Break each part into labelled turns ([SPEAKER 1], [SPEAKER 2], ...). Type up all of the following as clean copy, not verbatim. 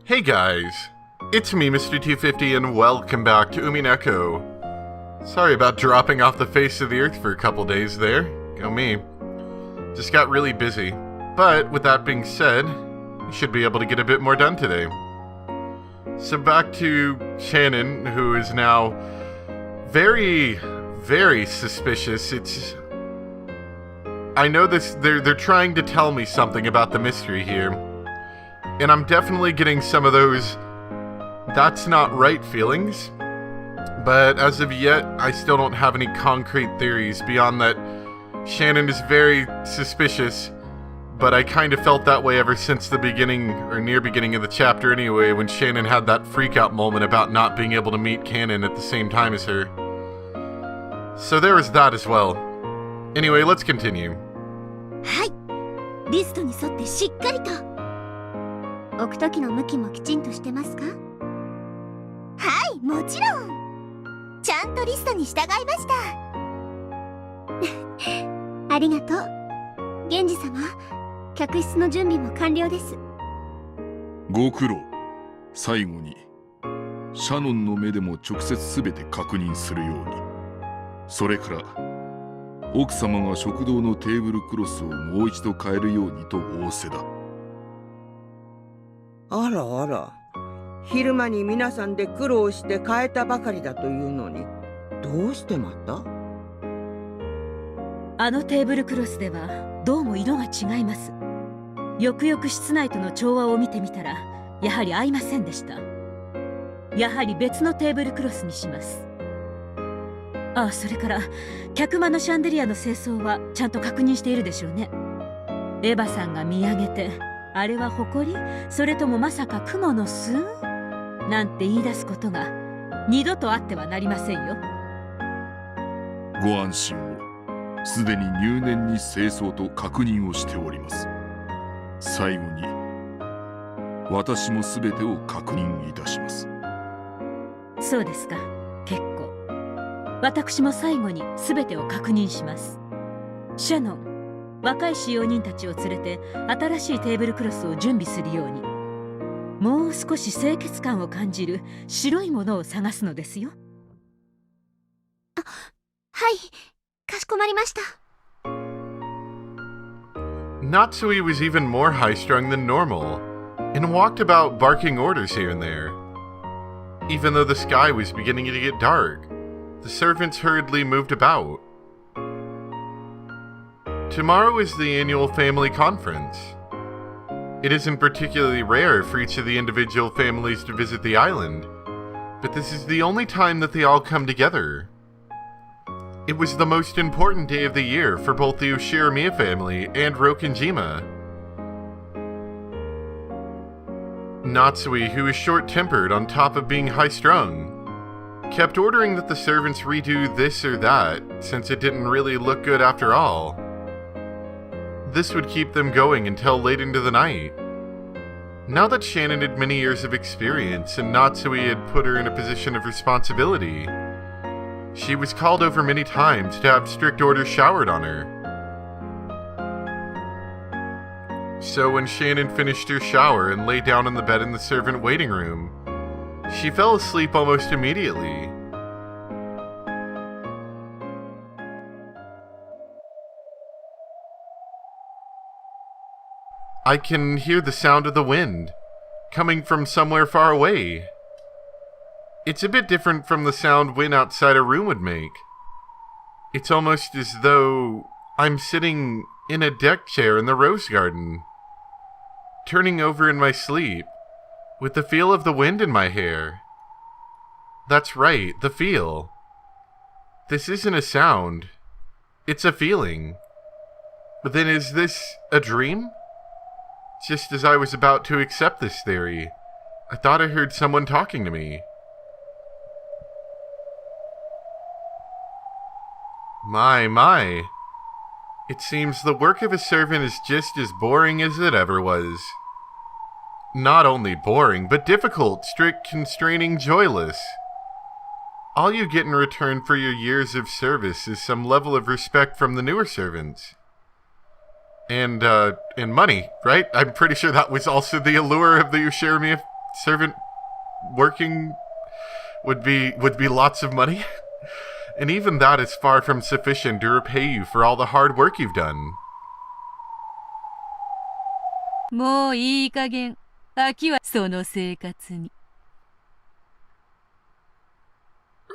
[SPEAKER 1] Hey guys, it's me, Pt.234, and welcome back to Umineko. Sorry about dropping off the face of the earth for a couple days there. Go me. Just got really busy. But with that being said, we should be able to get a bit more done today. So back to Shannon, who is now very, very suspicious. I know this. They're trying to tell me something about the mystery here. And I'm definitely getting some of those that's not right feelings. But as of yet, I still don't have any concrete theories beyond that Shannon is very suspicious. But I kind of felt that way ever since the beginning, or near beginning of the chapter anyway, when Shannon had that freak-out moment about not being able to meet Cannon at the same time as her. So there was that as well. Anyway, let's continue.
[SPEAKER 2] はい、リストに沿ってしっかりと置く時の向きもきちんとしてますか？はい、もちろんちゃんとリストに従いましたありがとう源氏様、客室の準備も完了です。
[SPEAKER 3] ご苦労。最後にシャノンの目でも直接すべて確認するように。それから奥様が食堂のテーブルクロスをもう一度変えるようにと仰せだ。
[SPEAKER 4] あらあら、昼間に皆さんで苦労して変えたばかりだというのに、どうしてまた？
[SPEAKER 5] あのテーブルクロスではどうも色が違います。よくよく室内との調和を見てみたら、やはり合いませんでした。やはり別のテーブルクロスにします。ああ、それから客間のシャンデリアの清掃はちゃんと確認しているでしょうね。エヴァさんが見上げて、あれは埃？それともまさか雲の巣？なんて言い出すことが二度とあってはなりませんよ。
[SPEAKER 3] ご安心を。すでに入念に清掃と確認をしております。最後に私もすべてを確認いたします。
[SPEAKER 5] そうですか。結構。私も最後にすべてを確認します。シャノン、若い使用人たちを連れて新しいテーブルクロスを準備するように。もう少し清潔感を感じる白いものを探すのですよ。
[SPEAKER 2] あ、はい、かしこまりました。
[SPEAKER 1] Natsui was even more high-strung than normal, and walked about barking orders here and there. Even though the sky was beginning to get dark, the servants hurriedly moved about. Tomorrow is the annual family conference. It isn't particularly rare for each of the individual families to visit the island, but this is the only time that they all come together. It was the most important day of the year for both the Ushiramiya family and Rokenjima. Natsui, who is short-tempered on top of being high-strung, kept ordering that the servants redo this or that, since it didn't really look good after all. This would keep them going until late into the night. Now that Shannon had many years of experience and Natsui had put her in a position of responsibility, she was called over many times to have strict orders showered on her. So when Shannon finished her shower and lay down on the bed in the servant waiting room, she fell asleep almost immediately. I can hear the sound of the wind, coming from somewhere far away. It's a bit different from the sound wind outside a room would make. It's almost as though I'm sitting in a deck chair in the rose garden, turning over in my sleep, with the feel of the wind in my hair. That's right, the feel. This isn't a sound. It's a feeling. But then is this a dream? Just as I was about to accept this theory, I thought I heard someone talking to me. My. It seems the work of a servant is just as boring as it ever was. Not only boring, but difficult, strict, constraining, joyless. All you get in return for your years of service is some level of respect from the newer servants. And money, right? I'm pretty sure that was also the allure of the Ushiramiya servant working would be lots of money. And even that is far from sufficient to repay you for all the hard work you've done.
[SPEAKER 5] もういい加減飽きはその生活に。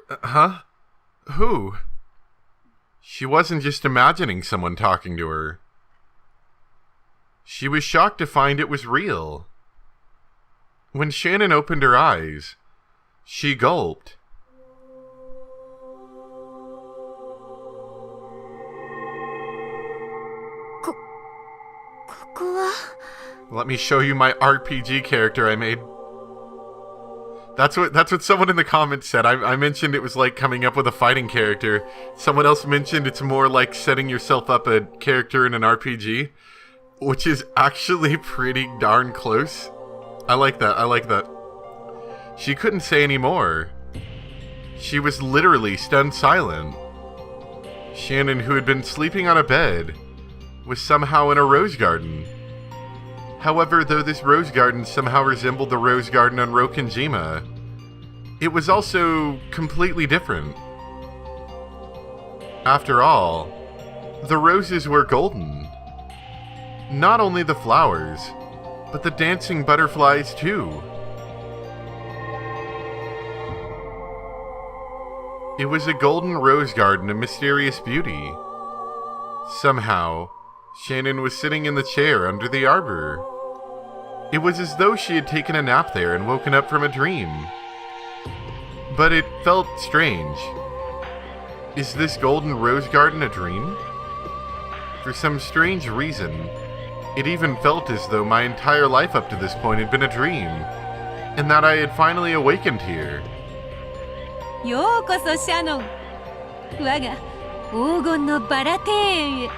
[SPEAKER 1] Huh? Who? She wasn't just imagining someone talking to her. She was shocked to find it was real. When Shannon opened her eyes, she gulped. Let me show you my RPG character I made. That's what someone in the comments said. I mentioned it was like coming up with a fighting character. Someone else mentioned it's more like setting yourself up a character in an RPG, which is actually pretty darn close. I like that. She couldn't say any more. She was literally stunned silent. Shannon, who had been sleeping on a bed, was somehow in a rose garden. However, though this rose garden somehow resembled the rose garden on Rokenjima, it was also completely different. After all, the roses were golden. Not only the flowers, but the dancing butterflies too. It was a golden rose garden of mysterious beauty. Somehow, Shannon was sitting in the chair under the arbor. It was as though she had taken a nap there and woken up from a dream. But it felt strange. Is this golden rose garden a dream? For some strange reason, it even felt as though my entire life up to this point had been a dream, and that I had finally awakened here.
[SPEAKER 5] ようこそシャノン。我が黄金のバラ庭園へ。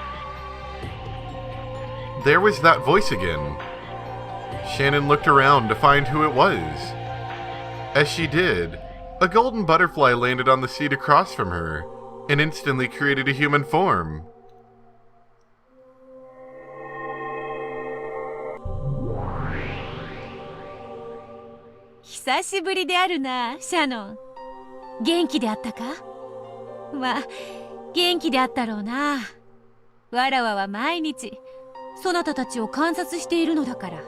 [SPEAKER 1] There was that voice again. Shannon looked around to find who it was. As she did, a golden butterfly landed on the seat across from her and instantly created a human form.
[SPEAKER 5] 久しぶりであるな、シャノン。元気であったか？まあ、元気であったろうな。わらわは毎日、そなたたちを観察しているのだから。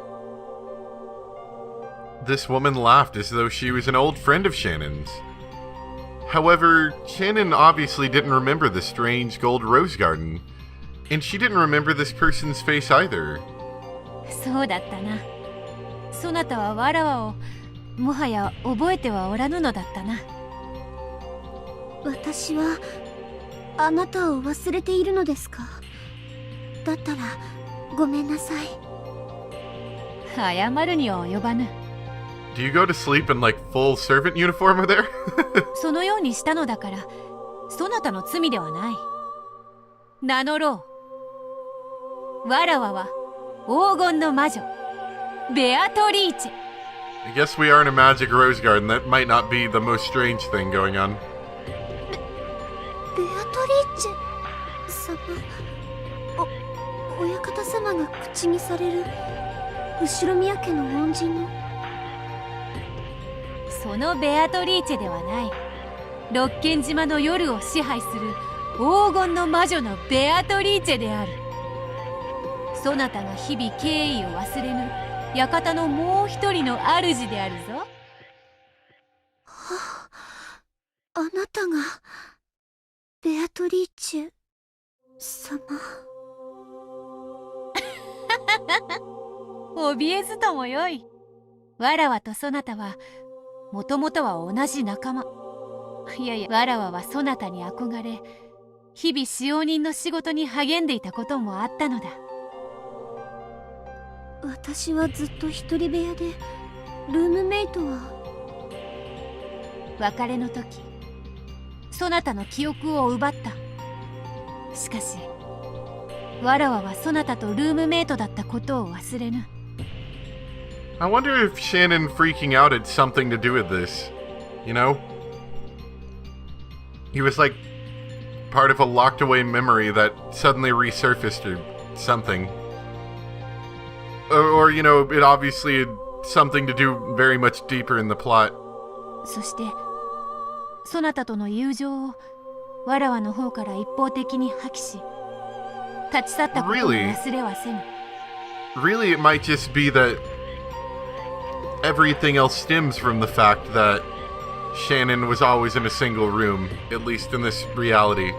[SPEAKER 1] This woman laughed as though she was an old friend of Shannon's. However, Shannon obviously didn't remember the strange gold rose garden, and she didn't remember this person's face either.
[SPEAKER 5] そうだったな。そなたはわらわをもはや覚えてはおらぬのだったな。
[SPEAKER 2] 私はあなたを忘れているのですか？だったらごめんなさい。
[SPEAKER 5] 謝るには及ばぬ。
[SPEAKER 1] Do you go to sleep in like full servant uniform over there?
[SPEAKER 5] そのようにしたのだから、そなたの罪ではない。名乗ろう。わらわは黄金の魔女、ベアトリーチェ。
[SPEAKER 1] I guess we are in a magic rose garden. That might not be the most strange thing going on.
[SPEAKER 2] ベアトリーチェ様、親方様が口にされる後ろ宮家の恩人の。
[SPEAKER 5] そのベアトリーチェではない。六軒島の夜を支配する黄金の魔女のベアトリーチェである。そなたが日々敬意を忘れぬ館のもう一人の主であるぞ。
[SPEAKER 2] あなたがベアトリーチェ様。
[SPEAKER 5] 怯えずともよい。わらわとそなたはもともとは同じ仲間。いやいや、わらわはそなたに憧れ、日々使用人の仕事に励んでいたこともあったのだ。
[SPEAKER 2] 私はずっと一人部屋で、ルームメイトは。
[SPEAKER 5] 別れの時、そなたの記憶を奪った。しかし、わらわはそなたとルームメイトだったことを忘れぬ。
[SPEAKER 1] I wonder if Shannon freaking out had something to do with this. You know? He was like part of a locked away memory that suddenly resurfaced or something. Or you know, it obviously had something to do very much deeper in the plot.
[SPEAKER 6] そしてそなたとの友情をわらわの方から一方的に破棄し立ち去ったことも忘れはせぬ。
[SPEAKER 1] Really, it might just be that everything else stems from the fact that Shannon was always in a single room, at least in this reality.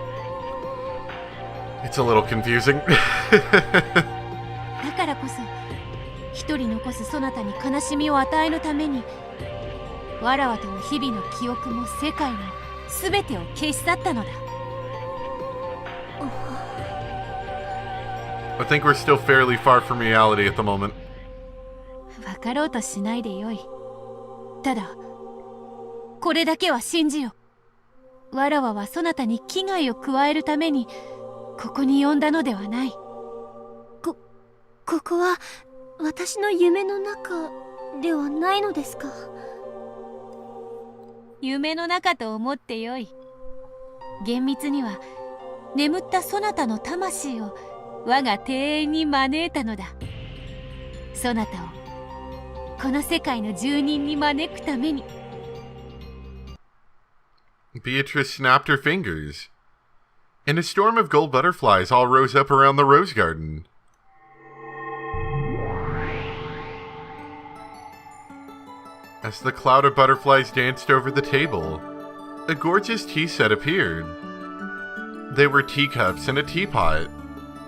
[SPEAKER 1] It's a little confusing.
[SPEAKER 6] だからこそ一人残すそなたに悲しみを与えぬためにわらわとの日々の記憶も世界も全てを消し去ったのだ。
[SPEAKER 1] I think we're still fairly far from reality at the moment.
[SPEAKER 6] 分かろうとしないでよい。ただこれだけは信じよ。わらわはそなたに危害を加えるためにここに呼んだのではない。
[SPEAKER 2] ここは私の夢の中ではないのですか？
[SPEAKER 6] 夢の中と思ってよい。厳密には眠ったそなたの魂を我が庭園に招いたのだ。そなたをこの世界の住人に招くために。
[SPEAKER 1] Beatrice snapped her fingers, and a storm of gold butterflies all rose up around the rose garden. As the cloud of butterflies danced over the table, a gorgeous tea set appeared. They were teacups and a teapot,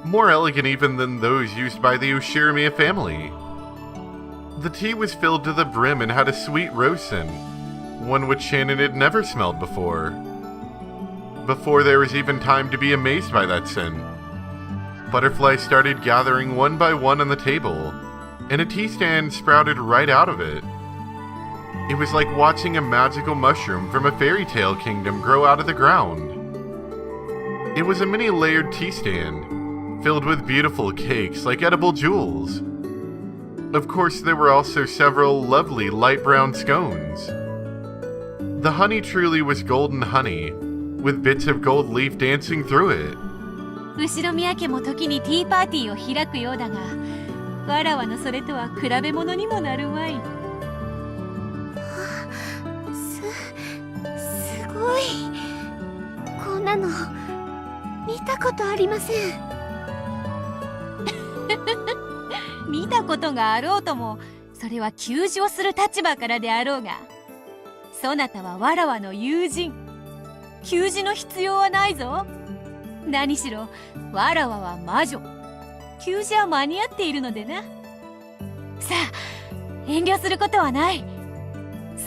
[SPEAKER 1] more elegant even than those used by the Ushirimiya family. The tea was filled to the brim and had a sweet rose scent, one which Shannon had never smelled before. Before there was even time to be amazed by that scent, butterflies started gathering one by one on the table, and a tea stand sprouted right out of it. It was like watching a magical mushroom from a fairy tale kingdom grow out of the ground. It was a mini layered tea stand, filled with beautiful cakes like edible jewels. Of course, there were also several lovely light brown scones. The honey truly was golden honey, with bits of gold leaf dancing through it.
[SPEAKER 6] 後ろ宮家も時にティーパーティーを開くようだが、わらわのそれとは比べ物にもなるまい。
[SPEAKER 2] すごい。こんなの見たことありません。
[SPEAKER 6] 見たことがあろうとも、それは休場する立場からであろうが、そなたはわらわの友人。給仕の必要はないぞ。何しろわらわは魔女。給仕は間に合っているのでな。さあ遠慮することはない。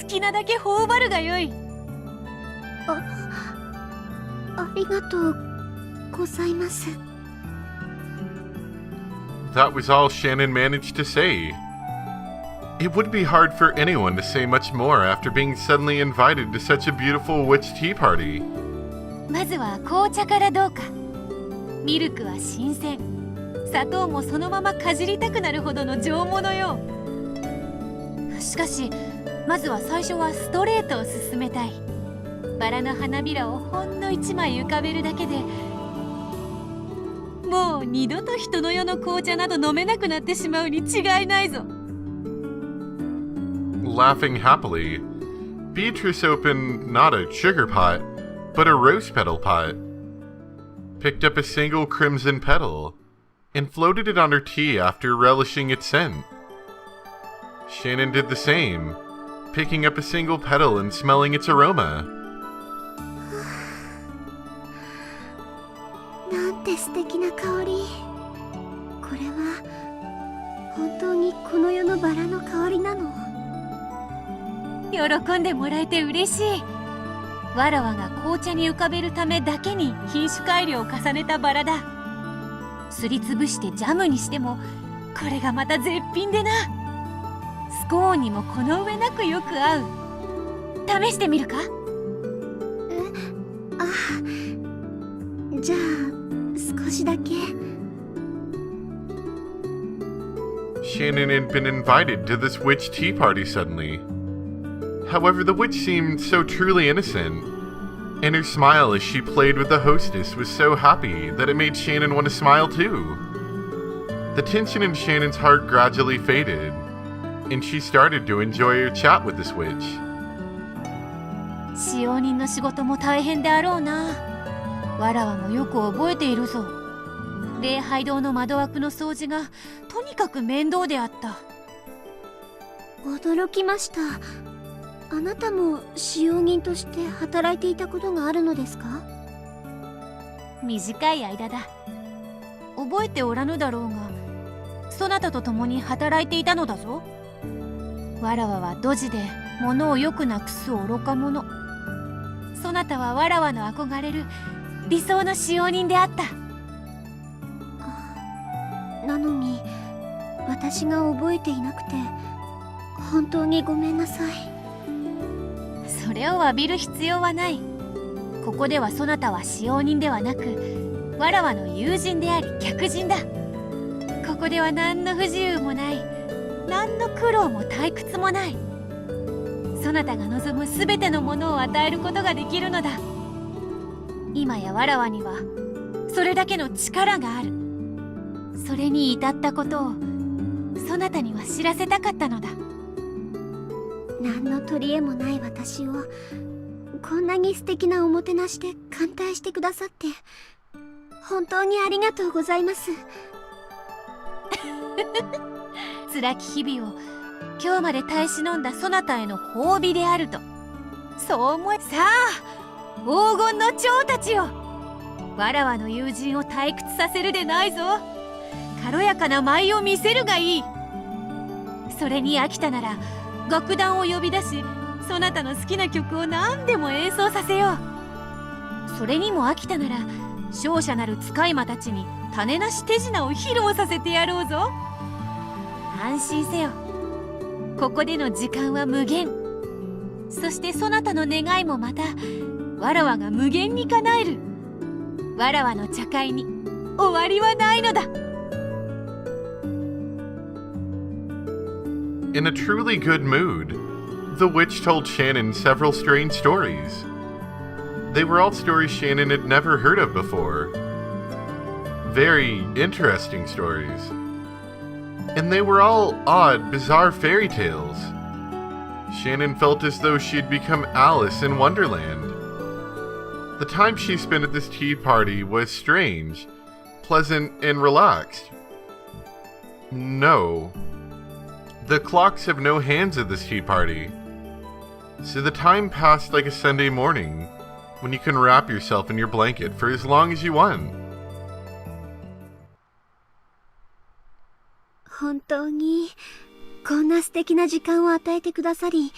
[SPEAKER 6] 好きなだけ頬張るがよい。
[SPEAKER 2] ありがとうございます。
[SPEAKER 1] That was all Shannon managed to say. It would be hard for anyone to say much more after being suddenly invited to such a beautiful witch tea party.
[SPEAKER 6] まずは紅茶からどうか。ミルクは新鮮。砂糖もそのままかじりたくなるほどの上物よ。しかしまずは最初はストレートを進めたい。バラの花びらをほんの一枚浮かべるだけでもう二度と人の世の紅茶など飲めなくなってしまうに違いないぞ。
[SPEAKER 1] Laughing happily, Beatrice opened not a sugar pot, but a rose petal pot, picked up a single crimson petal, and floated it on her tea after relishing its scent. Shannon did the same, picking up a single petal and smelling its aroma.
[SPEAKER 2] なんて素敵な香り。これは本当にこの世のバラの香りなの？
[SPEAKER 6] 喜んでもらえて嬉しい。わらわが紅茶に浮かべるためだけに品種改良を重ねたバラだ。すりつぶしてジャムにしてもこれがまた絶品でな。スコーンにもこの上なくよく合う。試してみるか？
[SPEAKER 2] じゃあ少しだけ。
[SPEAKER 1] Shannon had been invited to this witch tea party suddenly. However, the witch seemed so truly innocent, and her smile as she played with the hostess was so happy that it made Shannon want to smile too. The tension in Shannon's heart gradually faded, and she started to enjoy her chat with this witch.
[SPEAKER 6] 使用人の仕事も大変であろうな。わらわもよく覚えているぞ。礼拝堂の窓枠の掃除がとにかく面倒であった。
[SPEAKER 2] 驚きました。あなたも使用人として働いていたことがあるのですか？
[SPEAKER 6] 短い間だ。覚えておらぬだろうが、そなたと共に働いていたのだぞ。わらわはドジで物をよくなくす愚か者。そなたはわらわの憧れる理想の使用人であった。
[SPEAKER 2] なのに私が覚えていなくて本当にごめんなさい。
[SPEAKER 6] それを詫びる必要はない。ここではそなたは使用人ではなく、わらわの友人であり客人だ。ここでは何の不自由もない、何の苦労も退屈もない。そなたが望むすべてのものを与えることができるのだ。今やわらわにはそれだけの力がある。それに至ったことをそなたには知らせたかったのだ。
[SPEAKER 2] 何の取り柄もない私をこんなに素敵なおもてなしで歓待してくださって本当にありがとうございます。
[SPEAKER 6] 辛き日々を今日まで耐え忍んだそなたへの褒美であると、そう思え。さあ黄金の蝶たちよ、わらわの友人を退屈させるでないぞ。軽やかな舞を見せるがいい。それに飽きたなら楽団を呼び出し、そなたの好きな曲を何でも演奏させよう。それにも飽きたなら勝者なる使い魔たちに種なし手品を披露させてやろうぞ。安心せよ、ここでの時間は無限。そしてそなたの願いもまたわらわが無限に叶える。わらわの茶会に終わりはないのだ。
[SPEAKER 1] In a truly good mood, the witch told Shannon several strange stories. They were all stories Shannon had never heard of before. Very interesting stories. And they were all odd, bizarre fairy tales. Shannon felt as though she had become Alice in Wonderland. The time she spent at this tea party was strange, pleasant, and relaxed. No. The clocks have no hands at this tea party. So the time passed like a Sunday morning, when you can wrap yourself in your blanket for as long as you want.
[SPEAKER 2] 本当にこんな素敵な時間を与えてくださり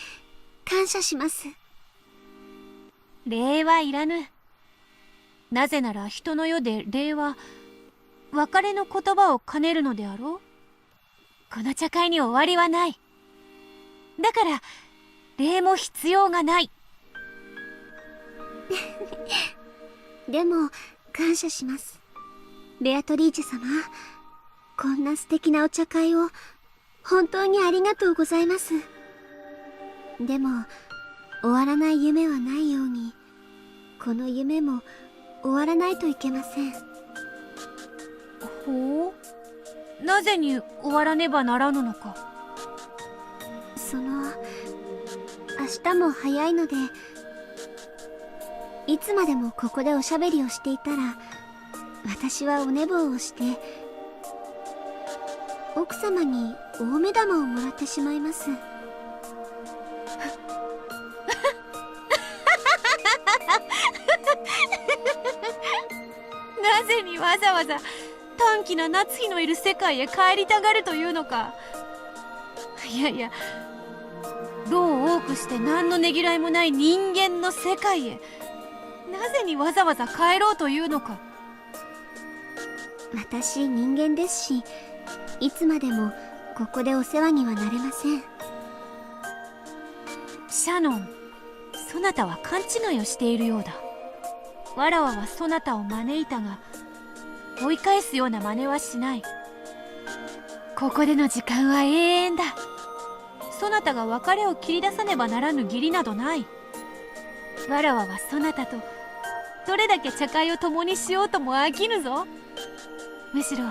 [SPEAKER 2] 感謝します。
[SPEAKER 6] 礼はいらぬ。なぜなら人の世で礼は別れの言葉を兼ねるのであろう。この茶会に終わりはない。だから礼も必要がない。
[SPEAKER 2] でも感謝します。ベアトリーチェ様、こんな素敵なお茶会を本当にありがとうございます。でも終わらない夢はないように、この夢も終わらないといけません。
[SPEAKER 6] ほう、なぜに終わらねばならぬのか。
[SPEAKER 2] 明日も早いので、いつまでもここでおしゃべりをしていたら私はお寝坊をして奥様に大目玉をもらってしまいます。
[SPEAKER 6] なぜにわざわざ短気な夏日のいる世界へ帰りたがるというのか。いやいや、労を多くして何のねぎらいもない人間の世界へなぜにわざわざ帰ろうというのか。
[SPEAKER 2] 私人間ですし、いつまでもここでお世話にはなれません。
[SPEAKER 6] シャノン、そなたは勘違いをしているようだ。わらわはそなたを招いたが、追い返すような真似はしない。ここでの時間は永遠だ。そなたが別れを切り出さねばならぬ義理などない。わらわはそなたとどれだけ茶会を共にしようとも飽きぬぞ。むしろ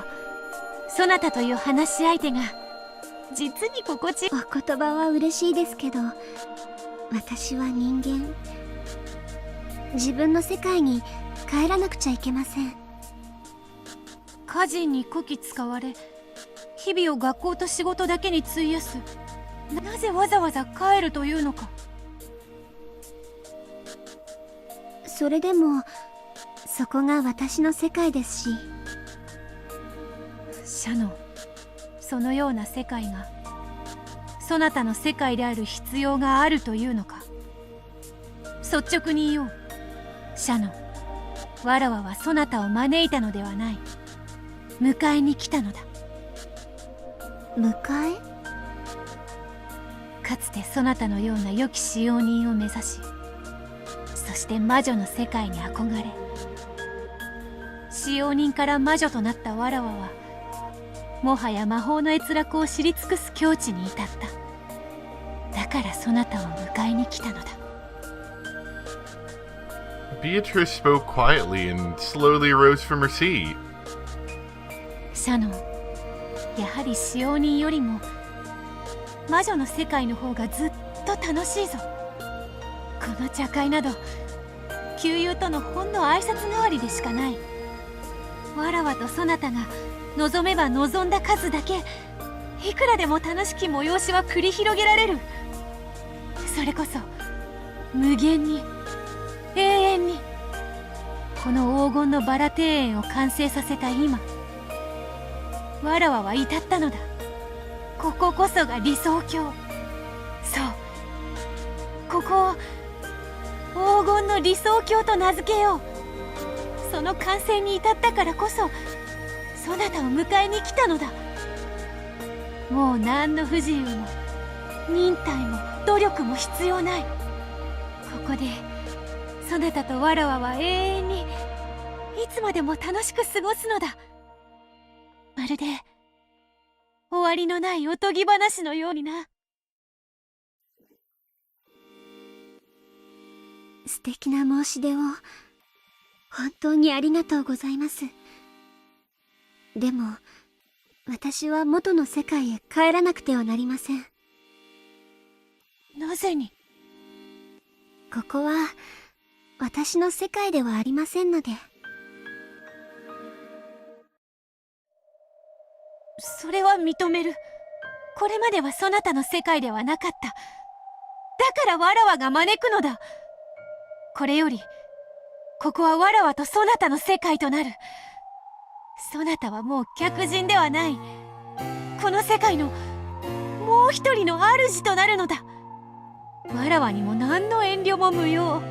[SPEAKER 6] そなたという話し相手が実に心地いい。
[SPEAKER 2] お言葉は嬉しいですけど、私は人間。自分の世界に帰らなくちゃいけません。
[SPEAKER 6] 家人にこき使われ、日々を学校と仕事だけに費やす。なぜわざわざ帰るというのか。
[SPEAKER 2] それでもそこが私の世界ですし。
[SPEAKER 6] シャノン、そのような世界がそなたの世界である必要があるというのか。率直に言おう。シャノン、わらわはそなたを招いたのではない。迎えに来たのだ。
[SPEAKER 2] 迎え？
[SPEAKER 6] かつてそなたのような良き使用人を目指し、そして魔女の世界に憧れ、使用人から魔女となったわらわは、もはや魔法の閲楽を知り尽くす境地に至った。だからそなたを迎えに来たのだ。
[SPEAKER 1] Beatrice spoke quietly and slowly rose from her seat.
[SPEAKER 6] シャノン、やはり使用人よりも魔女の世界の方がずっと楽しいぞ。この茶会など旧友とのほんの挨拶代わりでしかない。わらわとそなたが望めば望んだ数だけ、いくらでも楽しき催しは繰り広げられる。それこそ無限に、永遠に、この黄金のバラ庭園を完成させた今、わらわは至ったのだ。こここそが理想郷。そう、ここを黄金の理想郷と名付けよう。その完成に至ったからこそ、そなたを迎えに来たのだ。もう何の不自由も忍耐も努力も必要ない。ここでそなたとわらわは永遠に、いつまでも楽しく過ごすのだ。まるで終わりのないおとぎ話のようにな。
[SPEAKER 2] 素敵な申し出を本当にありがとうございます。でも私は元の世界へ帰らなくてはなりません。
[SPEAKER 6] なぜに？
[SPEAKER 2] ここは私の世界ではありませんので。
[SPEAKER 6] それは認める。これまではそなたの世界ではなかった。だからわらわが招くのだ。これよりここはわらわとそなたの世界となる。そなたはもう客人ではない。この世界のもう一人の主となるのだ。わらわにも何の遠慮も無用。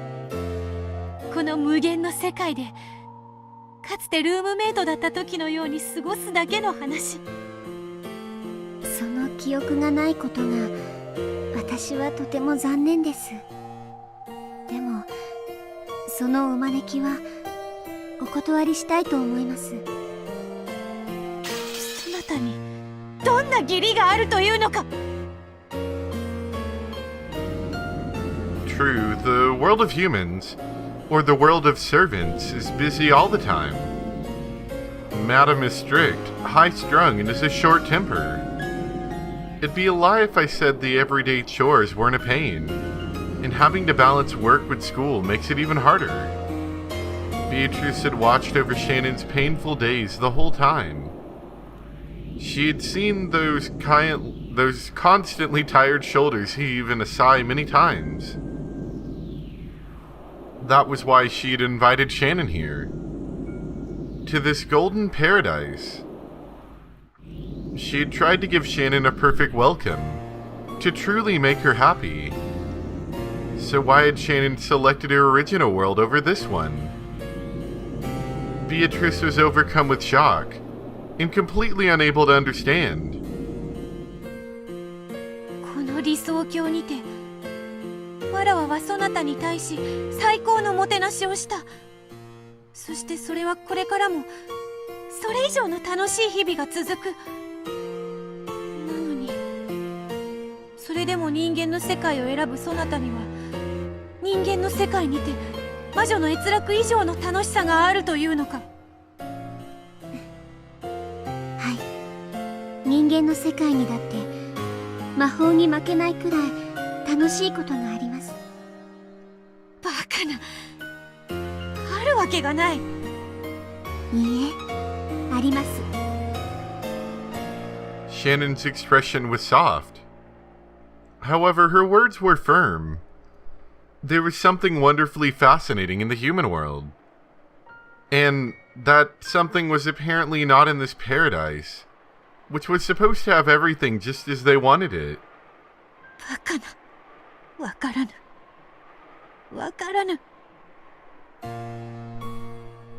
[SPEAKER 6] この無限の世界でかつてルームメイトだった時のように過ごすだけの話。
[SPEAKER 2] その記憶がないことが私はとても残念です。でもそのお招きはお断りしたいと思います。
[SPEAKER 6] そなたにどんな義理があるというのか。
[SPEAKER 1] True, the world of humans, or the world of servants, is busy all the time. Madam is strict, high-strung, and has a short temper. It'd be a lie if I said the everyday chores weren't a pain, and having to balance work with school makes it even harder. Beatrice had watched over Shannon's painful days the whole time. She had seen those constantly tired shoulders heave in a sigh many times. That was why she had invited Shannon here, to this golden paradise. She had tried to give Shannon a perfect welcome, to truly make her happy. So why had Shannon selected her original world over this one? Beatrice was overcome with shock, and completely unable to understand.
[SPEAKER 6] この理想郷にてわらわはそなたに対し最高のもてなしをした。そしてそれはこれからもそれ以上の楽しい日々が続く。なのにそれでも人間の世界を選ぶそなたには、人間の世界にて魔女の閲楽以上の楽しさがあるというのか。
[SPEAKER 2] はい、人間の世界にだって魔法に負けないくらい楽しいことがあります。
[SPEAKER 6] バカな。あるわけがない。
[SPEAKER 2] いいえ、あります。
[SPEAKER 1] Shannon's expression was soft. However, her words were firm. There was something wonderfully fascinating in the human world. And that something was apparently not in this paradise, which was supposed to have everything just as they wanted it.
[SPEAKER 6] バカな。わからぬ。わからぬ。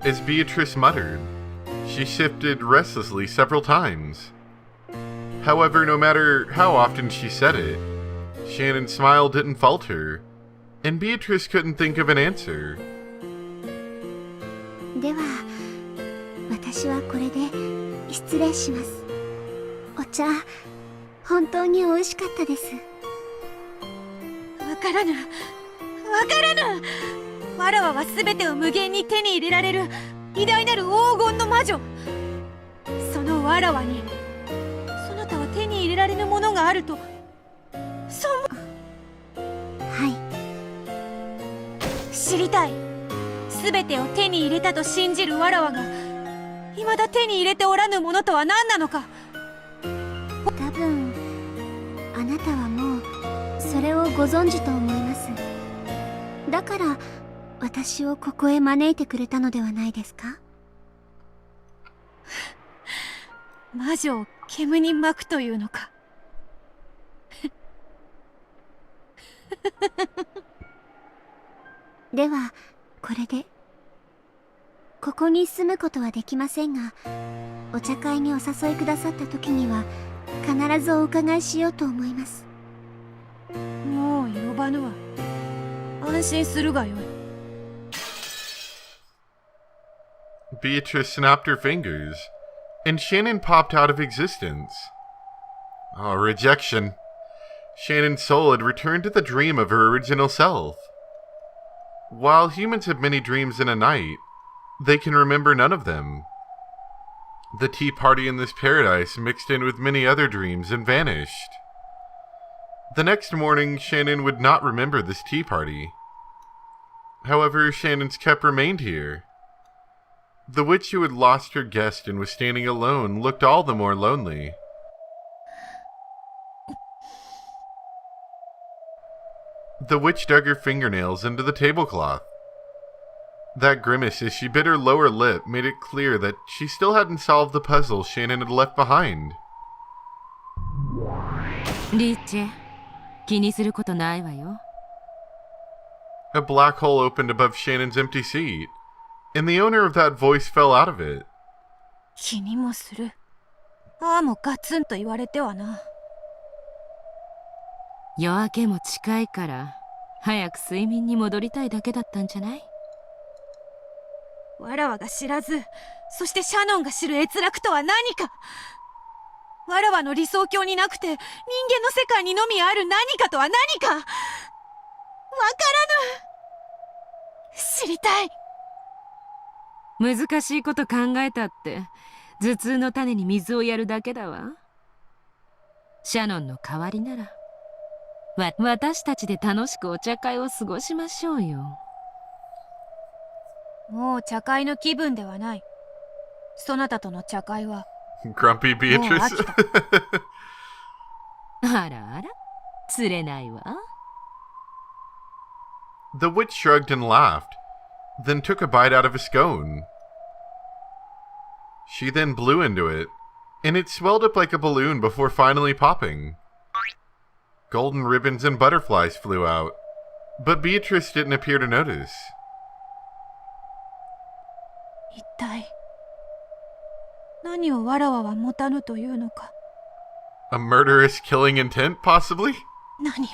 [SPEAKER 1] As Beatrice muttered, she shifted restlessly several times. However, no matter how often she said it, Shannon's smile didn't falter, and Beatrice couldn't think of an answer.
[SPEAKER 2] では、私はこれで失礼します。お茶、本当に美味しかったです。
[SPEAKER 6] わからぬ。わからぬ。わらわは全てを無限に手に入れられる偉大なる黄金の魔女。そのわらわに、そなたは手に入れられぬものがあると、そう。
[SPEAKER 2] はい。
[SPEAKER 6] 知りたい。全てを手に入れたと信じるわらわが、未だ手に入れておらぬものとは何なのか。
[SPEAKER 2] 多分、あなたはもうそれをご存知と思います。だから私をここへ招いてくれたのではないですか？
[SPEAKER 6] 魔女を煙に巻くというのか。
[SPEAKER 2] ではこれで。ここに住むことはできませんが、お茶会にお誘いくださった時には必ずお伺いしようと思います。
[SPEAKER 6] もう呼ばぬわ。安心するがよい。
[SPEAKER 1] Beatrice snapped her fingers, and Shannon popped out of existence. Oh, rejection. Shannon's soul had returned to the dream of her original self. While humans have many dreams in a night, they can remember none of them. The tea party in this paradise mixed in with many other dreams and vanished. The next morning, Shannon would not remember this tea party. However, Shannon's cup remained here. The witch who had lost her guest and was standing alone looked all the more lonely. The witch dug her fingernails into the tablecloth. That grimace as she bit her lower lip made it clear that she still hadn't solved the puzzle Shannon had left behind.
[SPEAKER 5] リッチェ、気にすることないわよ。
[SPEAKER 1] A black hole opened above Shannon's empty seat, and the owner of that voice fell out of it.
[SPEAKER 6] 気にもする。ああもガツンと言われてはな。
[SPEAKER 5] 夜明けも近いから早く睡眠に戻りたいだけだったんじゃない？
[SPEAKER 6] わらわが知らず、そしてシャノンが知る閲楽とは何か。わらわの理想郷になくて人間の世界にのみある何かとは何か。わからぬ。知りたい。
[SPEAKER 5] 難しいこと考えたって頭痛の種に水をやるだけだわ。シャノンの代わりなら私たちで楽しくお茶会を過ごしましょうよ。
[SPEAKER 6] もう茶会の気分ではない。そなたとの茶会は
[SPEAKER 1] Grumpy Beatrice.
[SPEAKER 5] あらあら、釣れないわ。
[SPEAKER 1] The witch shrugged and laughed, then took a bite out of a scone. She then blew into it, and it swelled up like a balloon before finally popping. Golden ribbons and butterflies flew out, but Beatrice didn't appear to notice.
[SPEAKER 6] 一体何をわらわは持たぬというのか。
[SPEAKER 1] A murderous killing intent, possibly?
[SPEAKER 6] 何を